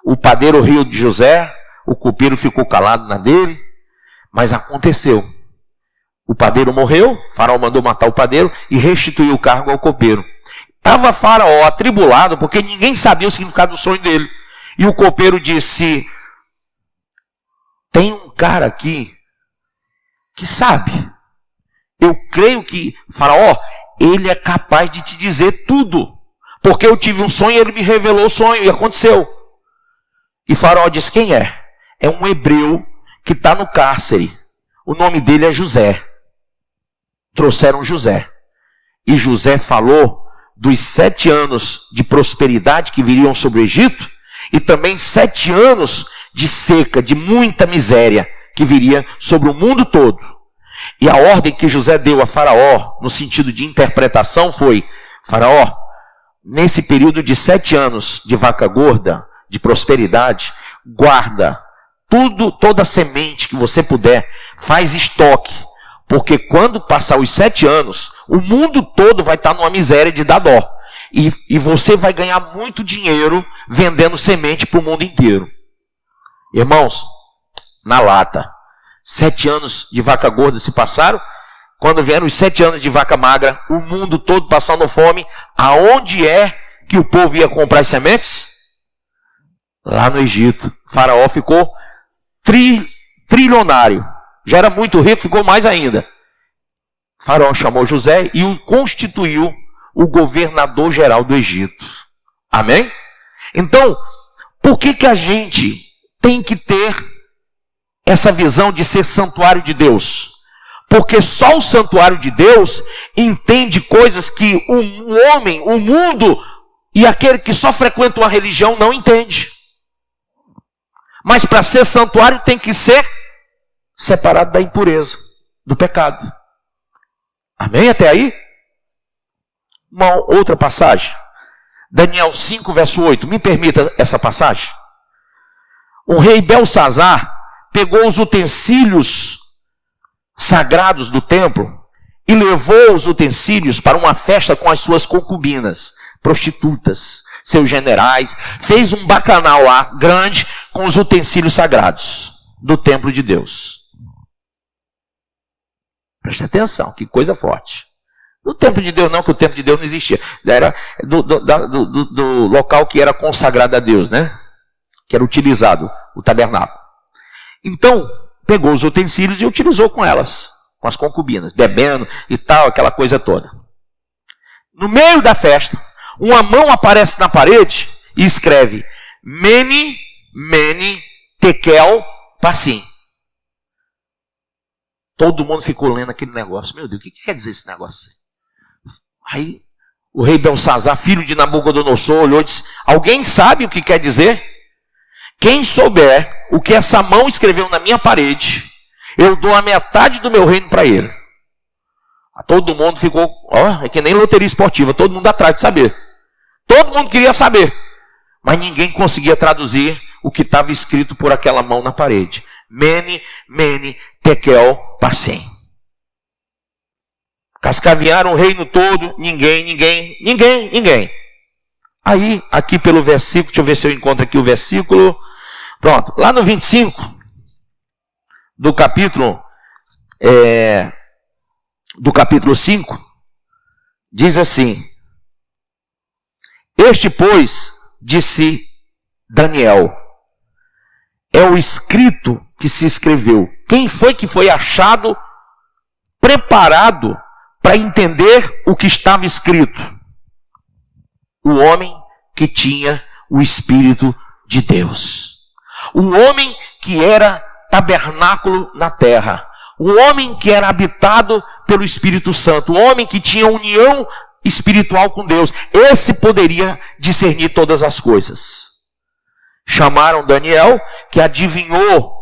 O padeiro riu de José, o copeiro ficou calado na dele, mas aconteceu. O padeiro morreu, Faraó mandou matar o padeiro e restituiu o cargo ao copeiro. Estava Faraó atribulado porque ninguém sabia o significado do sonho dele. E o copeiro disse: tem um cara aqui que sabe. Eu creio que Faraó, ele é capaz de te dizer tudo. Porque eu tive um sonho e ele me revelou o sonho e aconteceu. E Faraó disse, quem é? É um hebreu que está no cárcere. O nome dele é José. Trouxeram José. E José falou dos 7 anos de prosperidade que viriam sobre o Egito e também 7 anos de seca, de muita miséria que viria sobre o mundo todo. E a ordem que José deu a Faraó, no sentido de interpretação, foi: Faraó, nesse período de 7 anos de vaca gorda, de prosperidade, guarda tudo, toda semente que você puder, faz estoque, porque quando passar os 7 anos, o mundo todo vai estar numa miséria de dar dó. E você vai ganhar muito dinheiro vendendo semente para o mundo inteiro. Irmãos, na lata, 7 anos de vaca gorda se passaram. Quando vieram os 7 anos de vaca magra, o mundo todo passando fome, aonde é que o povo ia comprar as sementes? Lá no Egito. Faraó ficou trilionário. Já era muito rico, ficou mais ainda. Faraó chamou José e o constituiu o governador geral do Egito. Amém? Então, por que a gente tem que ter essa visão de ser santuário de Deus? Porque só o santuário de Deus entende coisas que o homem, o mundo e aquele que só frequenta uma religião não entende. Mas para ser santuário tem que ser separado da impureza, do pecado. Amém até aí? Uma outra passagem. Daniel 5, verso 8. Me permita essa passagem. O rei Belsazar pegou os utensílios sagrados do templo e levou os utensílios para uma festa com as suas concubinas, prostitutas, seus generais. Fez um bacanal lá, grande, com os utensílios sagrados do templo de Deus. Preste atenção, que coisa forte. No templo de Deus não, que o templo de Deus não existia. Era do local que era consagrado a Deus, né? Que era utilizado, o tabernáculo. Então, pegou os utensílios e utilizou com elas, com as concubinas, bebendo e tal, aquela coisa toda. No meio da festa, uma mão aparece na parede e escreve: Mene, Mene, Tekel, Parsim. Todo mundo ficou lendo aquele negócio. Meu Deus, o que quer dizer esse negócio? Aí o rei Belsazar, filho de Nabucodonosor, olhou e disse: alguém sabe o que quer dizer? Quem souber o que essa mão escreveu na minha parede, eu dou a metade do meu reino para ele. Todo mundo ficou, é que nem loteria esportiva, todo mundo atrás de saber. Todo mundo queria saber, mas ninguém conseguia traduzir o que estava escrito por aquela mão na parede. Mene, Mene, Tekel, Parsim. Cascavearam o reino todo, ninguém. Aí, aqui pelo versículo, deixa eu ver se eu encontro aqui o versículo. Pronto, lá no 25 do capítulo 5, diz assim: Este, pois, disse Daniel, é o escrito que se escreveu. Quem foi que foi achado preparado para entender o que estava escrito? O homem que tinha o Espírito de Deus. O homem que era tabernáculo na terra. O homem que era habitado pelo Espírito Santo. O homem que tinha união espiritual com Deus. Esse poderia discernir todas as coisas. Chamaram Daniel, que adivinhou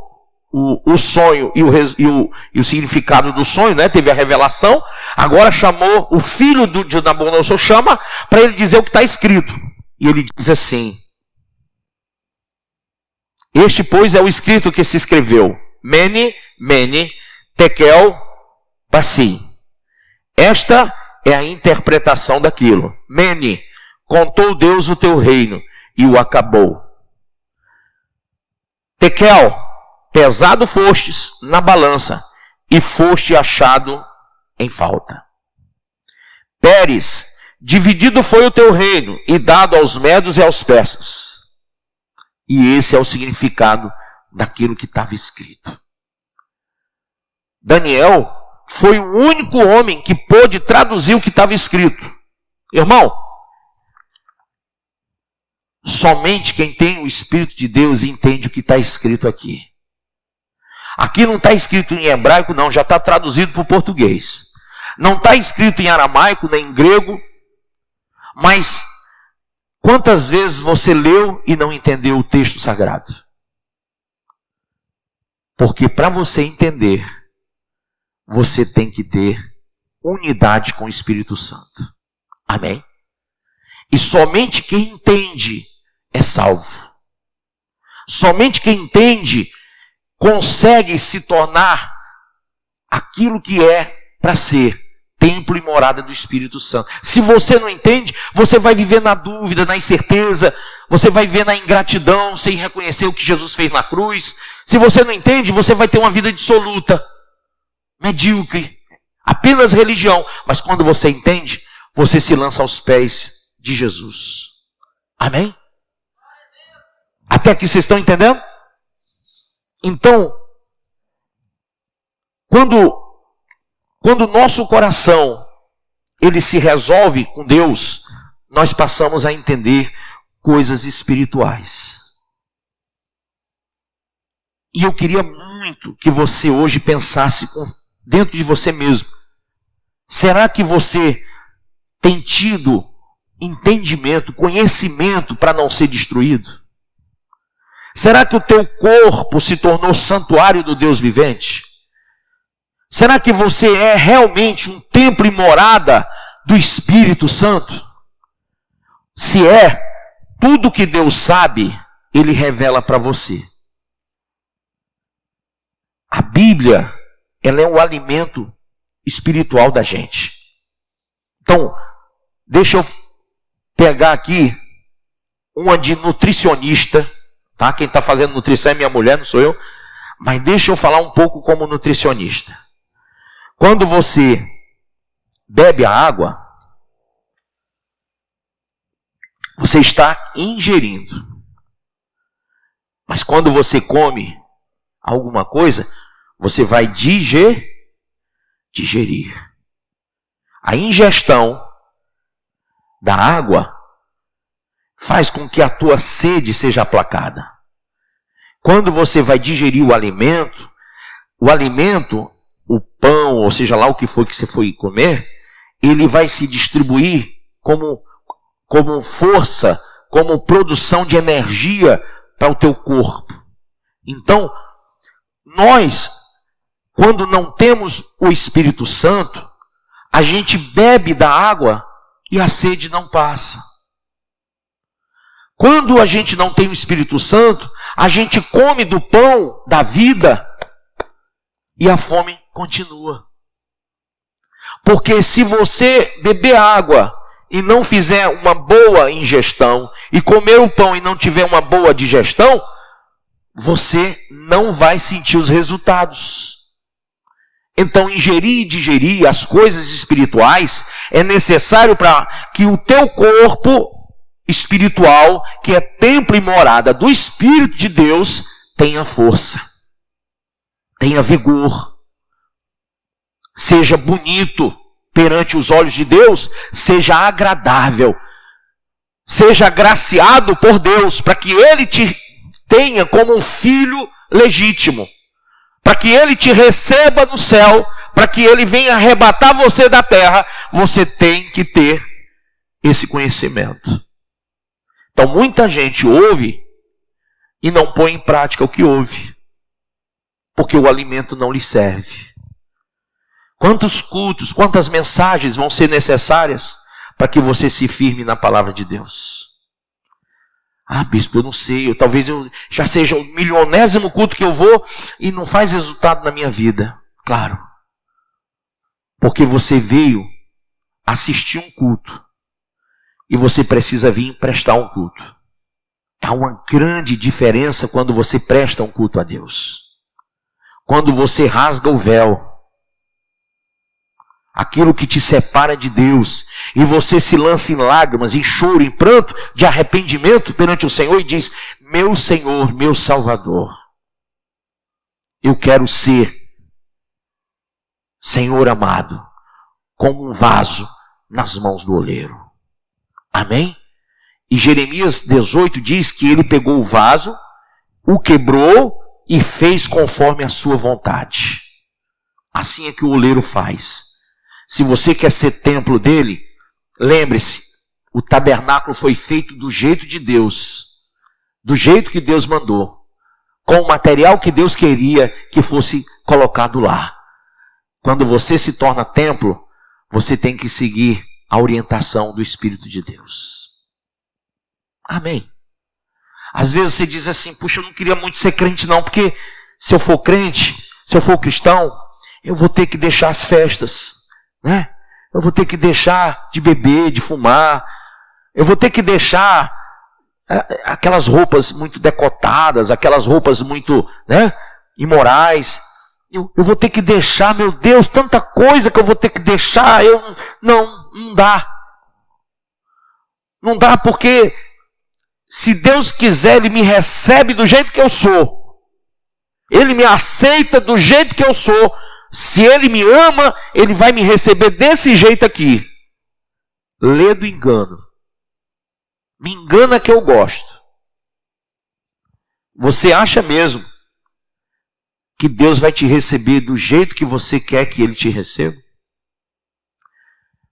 o sonho e o significado do sonho, né? Teve a revelação. Agora chamou o filho de Nabucodonosor, chama para ele dizer o que está escrito. E ele diz assim: Este, pois, é o escrito que se escreveu: Mene, Mene, Tekel, Parsim. Esta é a interpretação daquilo. Mene, contou Deus o teu reino e o acabou. Tekel, pesado fostes na balança e foste achado em falta. Pérez, dividido foi o teu reino e dado aos medos e aos persas. E esse é o significado daquilo que estava escrito. Daniel foi o único homem que pôde traduzir o que estava escrito. Irmão, somente quem tem o Espírito de Deus entende o que está escrito aqui. Aqui não está escrito em hebraico, não, já está traduzido para o português. Não está escrito em aramaico, nem em grego. Mas quantas vezes você leu e não entendeu o texto sagrado? Porque para você entender, você tem que ter unidade com o Espírito Santo. Amém? E somente quem entende é salvo. Somente quem entende consegue se tornar aquilo que é para ser templo e morada do Espírito Santo. Se você não entende, você vai viver na dúvida, na incerteza, você vai viver na ingratidão, sem reconhecer o que Jesus fez na cruz. Se você não entende, você vai ter uma vida dissoluta, medíocre, apenas religião. Mas quando você entende, você se lança aos pés de Jesus. Amém? Até aqui vocês estão entendendo? Então, quando o nosso coração ele se resolve com Deus, nós passamos a entender coisas espirituais. E eu queria muito que você hoje pensasse dentro de você mesmo. Será que você tem tido entendimento, conhecimento para não ser destruído? Será que o teu corpo se tornou santuário do Deus vivente? Será que você é realmente um templo e morada do Espírito Santo? Se é, tudo que Deus sabe, Ele revela para você. A Bíblia, ela é o alimento espiritual da gente. Então, deixa eu pegar aqui uma de nutricionista, tá? Quem está fazendo nutrição é minha mulher, não sou eu. Mas deixa eu falar um pouco como nutricionista. Quando você bebe a água, você está ingerindo. Mas quando você come alguma coisa, você vai digerir. A ingestão da água faz com que a tua sede seja aplacada. Quando você vai digerir o alimento, o pão, ou seja lá o que for que você foi comer, ele vai se distribuir como força, como produção de energia para o teu corpo. Então, nós, quando não temos o Espírito Santo, a gente bebe da água e a sede não passa. Quando a gente não tem o Espírito Santo, a gente come do pão da vida e a fome continua. Porque se você beber água e não fizer uma boa ingestão, e comer o pão e não tiver uma boa digestão, você não vai sentir os resultados. Então, ingerir e digerir as coisas espirituais é necessário para que o teu corpo espiritual, que é templo e morada do Espírito de Deus, tenha força, tenha vigor, seja bonito perante os olhos de Deus, seja agradável, seja agraciado por Deus, para que Ele te tenha como um filho legítimo, para que Ele te receba no céu, para que Ele venha arrebatar você da terra. Você tem que ter esse conhecimento. Então muita gente ouve e não põe em prática o que ouve, porque o alimento não lhe serve. Quantos cultos, quantas mensagens vão ser necessárias para que você se firme na palavra de Deus? Ah, bispo, eu não sei, talvez eu já seja o 1000º culto que eu vou e não faz resultado na minha vida. Claro, porque você veio assistir um culto e você precisa vir prestar um culto. Há uma grande diferença quando você presta um culto a Deus. Quando você rasga o véu, aquilo que te separa de Deus, e você se lança em lágrimas, em choro, em pranto, de arrependimento perante o Senhor e diz: meu Senhor, meu Salvador, Eu quero ser, Senhor amado, como um vaso nas mãos do oleiro. Amém? E Jeremias 18 diz que ele pegou o vaso, o quebrou e fez conforme a sua vontade. Assim é que o oleiro faz. Se você quer ser templo dele, lembre-se, o tabernáculo foi feito do jeito de Deus, do jeito que Deus mandou, com o material que Deus queria que fosse colocado lá. Quando você se torna templo, você tem que seguir a orientação do Espírito de Deus. Amém? Às vezes você diz assim, puxa, eu não queria muito ser crente não, porque se eu for crente, se eu for cristão, eu vou ter que deixar as festas, né? Eu vou ter que deixar de beber, de fumar, eu vou ter que deixar aquelas roupas muito decotadas, aquelas roupas muito, né, imorais. Eu vou ter que deixar, meu Deus, tanta coisa que eu vou ter que deixar. Não dá. Não dá, porque se Deus quiser, Ele me recebe do jeito que eu sou. Ele me aceita do jeito que eu sou. Se Ele me ama, Ele vai me receber desse jeito aqui. Lê do engano. Me engana que eu gosto. Você acha mesmo que Deus vai te receber do jeito que você quer que Ele te receba?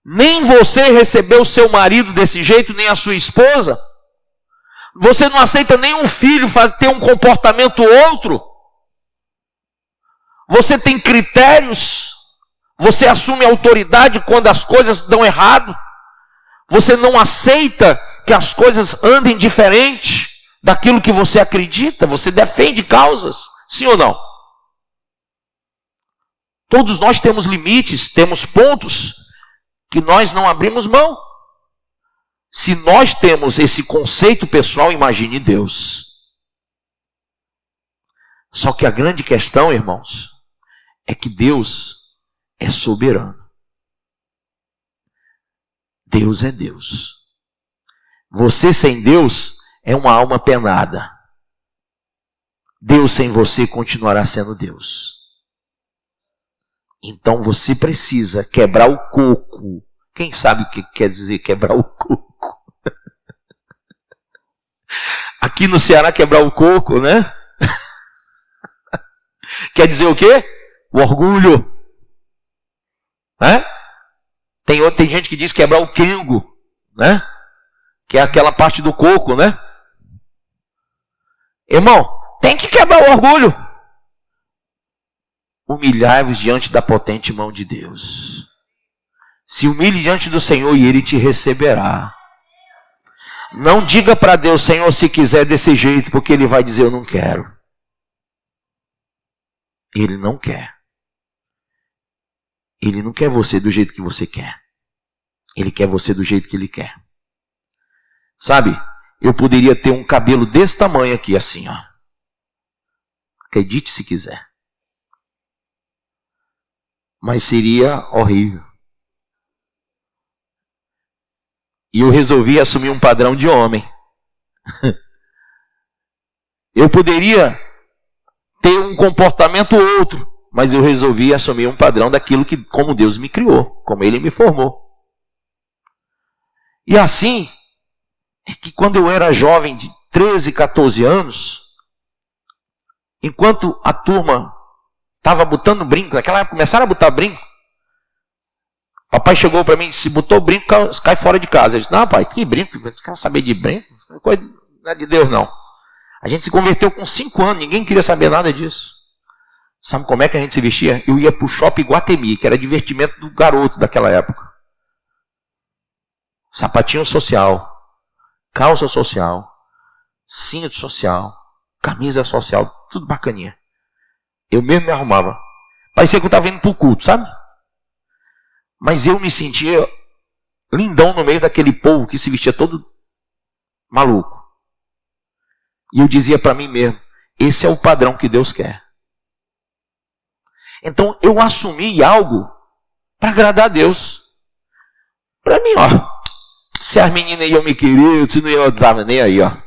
Nem você recebeu o seu marido desse jeito, nem a sua esposa. Você não aceita nem um filho ter um comportamento outro. Você tem critérios. Você assume autoridade quando as coisas dão errado. Você não aceita que as coisas andem diferente daquilo que você acredita. Você defende causas. Sim ou não? Todos nós temos limites, temos pontos que nós não abrimos mão. Se nós temos esse conceito pessoal, imagine Deus. Só que a grande questão, irmãos, é que Deus é soberano. Deus é Deus. Você sem Deus é uma alma penada. Deus sem você continuará sendo Deus. Então você precisa quebrar o coco. Quem sabe o que quer dizer quebrar o coco? Aqui no Ceará, quebrar o coco, né? Quer dizer o quê? O orgulho. Né? Tem gente que diz quebrar o quengo, né? Que é aquela parte do coco, né? Irmão, tem que quebrar o orgulho. Humilhai-vos diante da potente mão de Deus. Se humilhe diante do Senhor e Ele te receberá. Não diga para Deus, Senhor, se quiser desse jeito, porque Ele vai dizer, eu não quero. Ele não quer. Ele não quer você do jeito que você quer. Ele quer você do jeito que Ele quer. Sabe, eu poderia ter um cabelo desse tamanho aqui, assim, ó. Acredite se quiser. Mas seria horrível. E eu resolvi assumir um padrão de homem. Eu poderia ter um comportamento outro, mas eu resolvi assumir um padrão daquilo que, como Deus me criou, como Ele me formou. E assim, é que quando eu era jovem de 13, 14 anos, enquanto a turma estava botando brinco, naquela época começaram a botar brinco, papai chegou para mim e disse, botou brinco, cai fora de casa. Eu disse, não pai, que brinco? Não quero saber de brinco, coisa não é de Deus não. A gente se converteu com 5 anos, ninguém queria saber nada disso. Sabe como é que a gente se vestia? Eu ia para o Shopping Guatemi, que era divertimento do garoto daquela época. Sapatinho social, calça social, cinto social, camisa social, tudo bacaninha. Eu mesmo me arrumava. Parecia que eu estava indo para o culto, sabe? Mas eu me sentia lindão no meio daquele povo que se vestia todo maluco. E eu dizia para mim mesmo, esse é o padrão que Deus quer. Então eu assumi algo para agradar a Deus. Para mim, ó, se as meninas iam me querer, se não iam, eu estava nem aí, ó.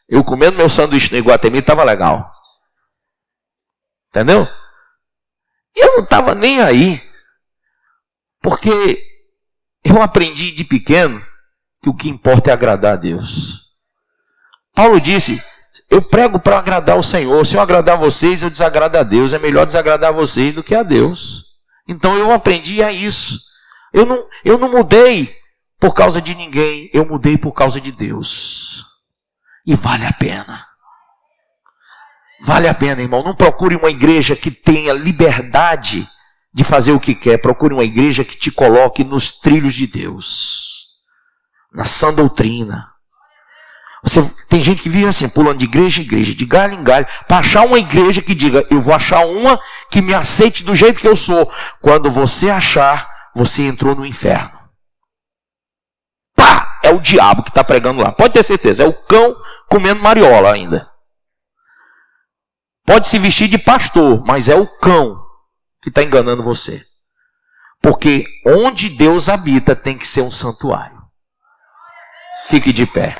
Eu comendo meu sanduíche no Iguatemi, estava legal. Entendeu? E eu não estava nem aí. Porque eu aprendi de pequeno que o que importa é agradar a Deus. Paulo disse, eu prego para agradar o Senhor. Se eu agradar vocês, eu desagrado a Deus. É melhor desagradar vocês do que a Deus. Então eu aprendi a isso. Eu não mudei por causa de ninguém. Eu mudei por causa de Deus. E vale a pena. Vale a pena, irmão. Não procure uma igreja que tenha liberdade de fazer o que quer. Procure uma igreja que te coloque nos trilhos de Deus. Na sã doutrina. Tem gente que vive assim, pulando de igreja em igreja, de galho em galho, para achar uma igreja que diga, eu vou achar uma que me aceite do jeito que eu sou. Quando você achar, você entrou no inferno. Pá! É o diabo que está pregando lá. Pode ter certeza, é o cão comendo mariola ainda. Pode se vestir de pastor, mas é o cão que está enganando você. Porque onde Deus habita tem que ser um santuário. Fique de pé.